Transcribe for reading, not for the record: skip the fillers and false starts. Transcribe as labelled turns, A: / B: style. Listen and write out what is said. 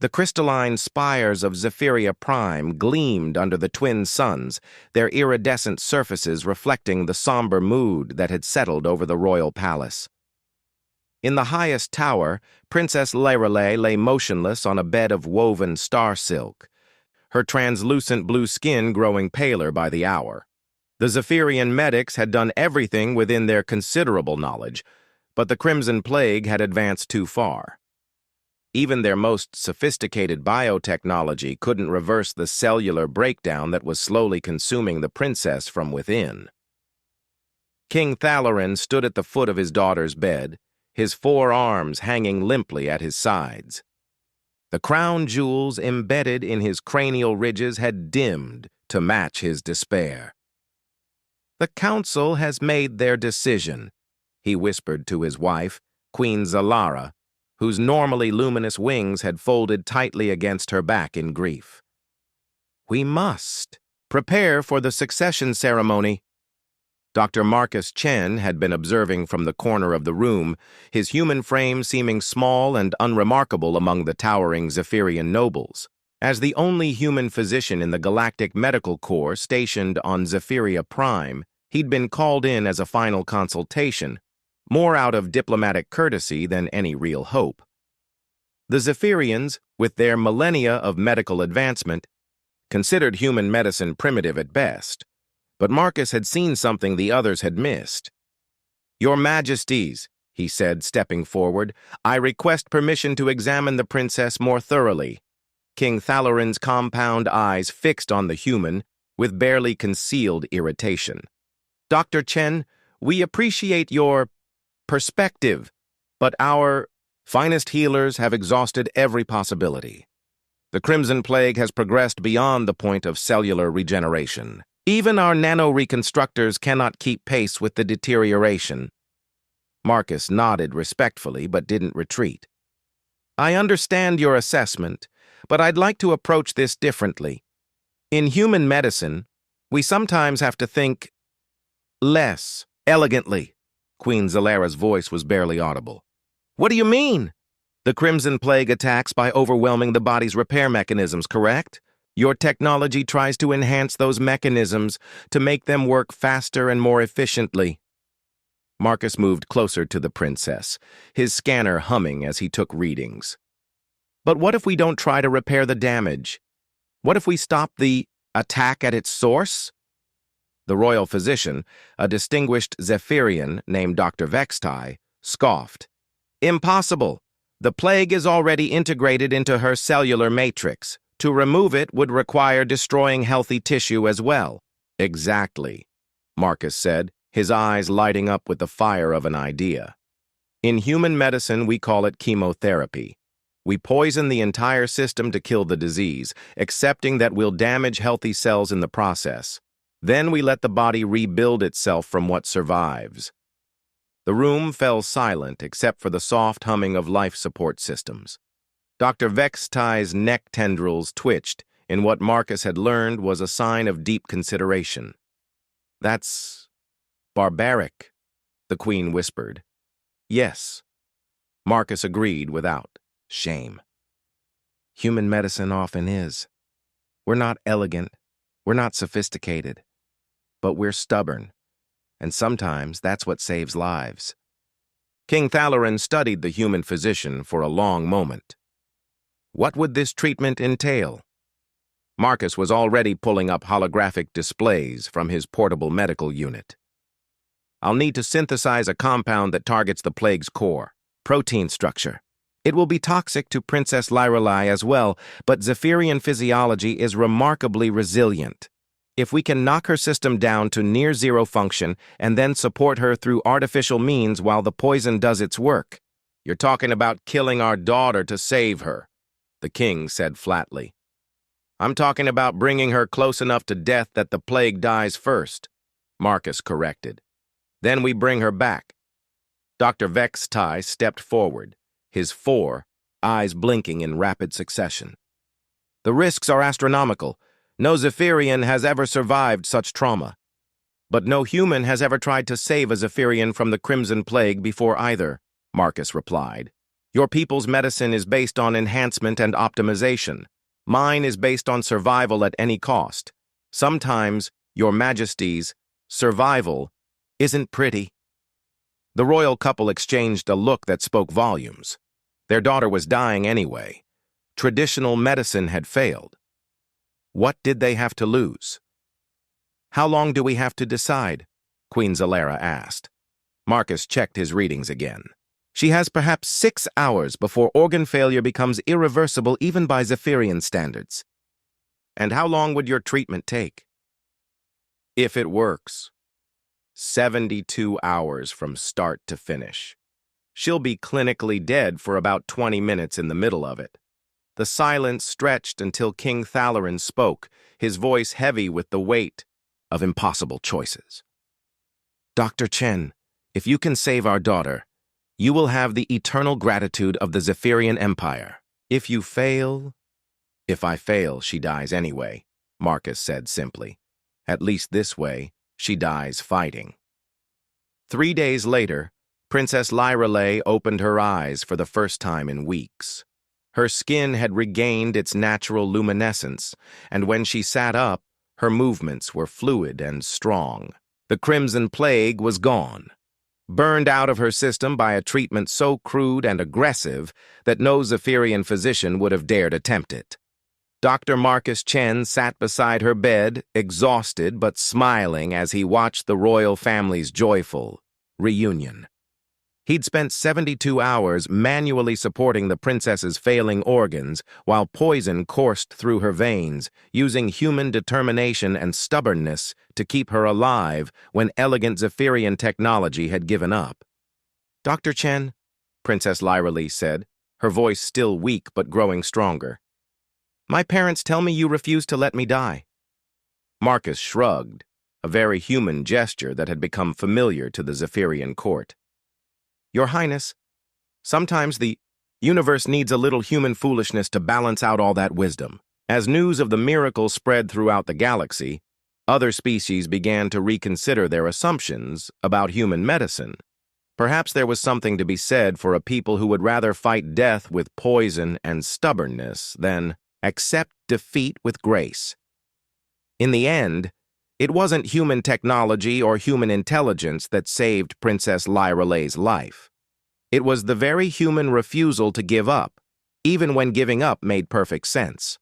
A: The crystalline spires of Zephyria Prime gleamed under the twin suns, their iridescent surfaces reflecting the somber mood that had settled over the royal palace. In the highest tower, Princess Lorelei lay motionless on a bed of woven star silk, her translucent blue skin growing paler by the hour. The Zephyrian medics had done everything within their considerable knowledge, but the Crimson Plague had advanced too far. Even their most sophisticated biotechnology couldn't reverse the cellular breakdown that was slowly consuming the princess from within. King Thalarin stood at the foot of his daughter's bed, his 4 arms hanging limply at his sides. The crown jewels embedded in his cranial ridges had dimmed to match his despair. "The council has made their decision," he whispered to his wife, Queen Zalara, whose normally luminous wings had folded tightly against her back in grief. "We must prepare for the succession ceremony." Dr. Marcus Chen had been observing from the corner of the room, his human frame seeming small and unremarkable among the towering Zephyrian nobles. As the only human physician in the Galactic Medical Corps stationed on Zephyria Prime, he'd been called in as a final consultation, more out of diplomatic courtesy than any real hope. The Zephyrians, with their millennia of medical advancement, considered human medicine primitive at best, but Marcus had seen something the others had missed. "Your Majesties," he said, stepping forward, "I request permission to examine the princess more thoroughly." King Thalarin's compound eyes fixed on the human with barely concealed irritation. "Dr. Chen, we appreciate your perspective, but our finest healers have exhausted every possibility. The Crimson Plague has progressed beyond the point of cellular regeneration. Even our nano-reconstructors cannot keep pace with the deterioration." Marcus nodded respectfully but didn't retreat. "I understand your assessment, but I'd like to approach this differently. In human medicine, we sometimes have to think less elegantly." Queen Zalara's voice was barely audible. "What do you mean?" "The Crimson Plague attacks by overwhelming the body's repair mechanisms, correct? Your technology tries to enhance those mechanisms to make them work faster and more efficiently." Marcus moved closer to the princess, his scanner humming as he took readings. "But what if we don't try to repair the damage? What if we stop the attack at its source?" The royal physician, a distinguished Zephyrian named Dr. Vextai, scoffed. "Impossible. The plague is already integrated into her cellular matrix. To remove it would require destroying healthy tissue as well." "Exactly," Marcus said, his eyes lighting up with the fire of an idea. "In human medicine, we call it chemotherapy. We poison the entire system to kill the disease, accepting that we'll damage healthy cells in the process. Then we let the body rebuild itself from what survives." The room fell silent except for the soft humming of life support systems. Dr. Vextai's neck tendrils twitched in what Marcus had learned was a sign of deep consideration. "That's barbaric," the Queen whispered. "Yes," Marcus agreed without shame. "Human medicine often is. We're not elegant, we're not sophisticated, but we're stubborn, and sometimes that's what saves lives." King Thalarin studied the human physician for a long moment. What would this treatment entail? Marcus was already pulling up holographic displays from his portable medical unit. "I'll need to synthesize a compound that targets the plague's core, protein structure. It will be toxic to Princess Lorelei as well, but Zephyrian physiology is remarkably resilient. If we can knock her system down to near-zero function and then support her through artificial means while the poison does its work." "You're talking about killing our daughter to save her," the king said flatly. "I'm talking about bringing her close enough to death that the plague dies first," Marcus corrected. "Then we bring her back." Dr. Vextai stepped forward, his 4 eyes blinking in rapid succession. "The risks are astronomical. No Zephyrian has ever survived such trauma. But no human has ever tried to save a Zephyrian from the Crimson Plague before either," Marcus replied. Your people's medicine is based on enhancement and optimization. Mine is based on survival at any cost. Sometimes, Your Majesty's survival isn't pretty." The royal couple exchanged a look that spoke volumes. Their daughter was dying anyway. Traditional medicine had failed. What did they have to lose? "How long do we have to decide?" Queen Zalera asked. Marcus checked his readings again. "She has perhaps 6 hours before organ failure becomes irreversible even by Zephyrian standards." "And how long would your treatment take?" "If it works, 72 hours from start to finish. She'll be clinically dead for about 20 minutes in the middle of it." The silence stretched until King Thalarin spoke, his voice heavy with the weight of impossible choices. "Dr. Chen, if you can save our daughter, you will have the eternal gratitude of the Zephyrian Empire. If you fail—" "If I fail, she dies anyway," Marcus said simply. "At least this way, she dies fighting." 3 days later, Princess Lyrelei opened her eyes for the first time in weeks. Her skin had regained its natural luminescence, and when she sat up, her movements were fluid and strong. The Crimson Plague was gone, burned out of her system by a treatment so crude and aggressive that no Zephyrian physician would have dared attempt it. Dr. Marcus Chen sat beside her bed, exhausted but smiling as he watched the royal family's joyful reunion. He'd spent 72 hours manually supporting the princess's failing organs while poison coursed through her veins, using human determination and stubbornness to keep her alive when elegant Zephyrian technology had given up. "Dr. Chen," Princess Lyrelei said, her voice still weak but growing stronger, "my parents tell me you refuse to let me die." Marcus shrugged, a very human gesture that had become familiar to the Zephyrian court. "Your Highness, sometimes the universe needs a little human foolishness to balance out all that wisdom." As news of the miracle spread throughout the galaxy, other species began to reconsider their assumptions about human medicine. Perhaps there was something to be said for a people who would rather fight death with poison and stubbornness than accept defeat with grace. In the end, it wasn't human technology or human intelligence that saved Princess Lyrelei's life. It was the very human refusal to give up, even when giving up made perfect sense.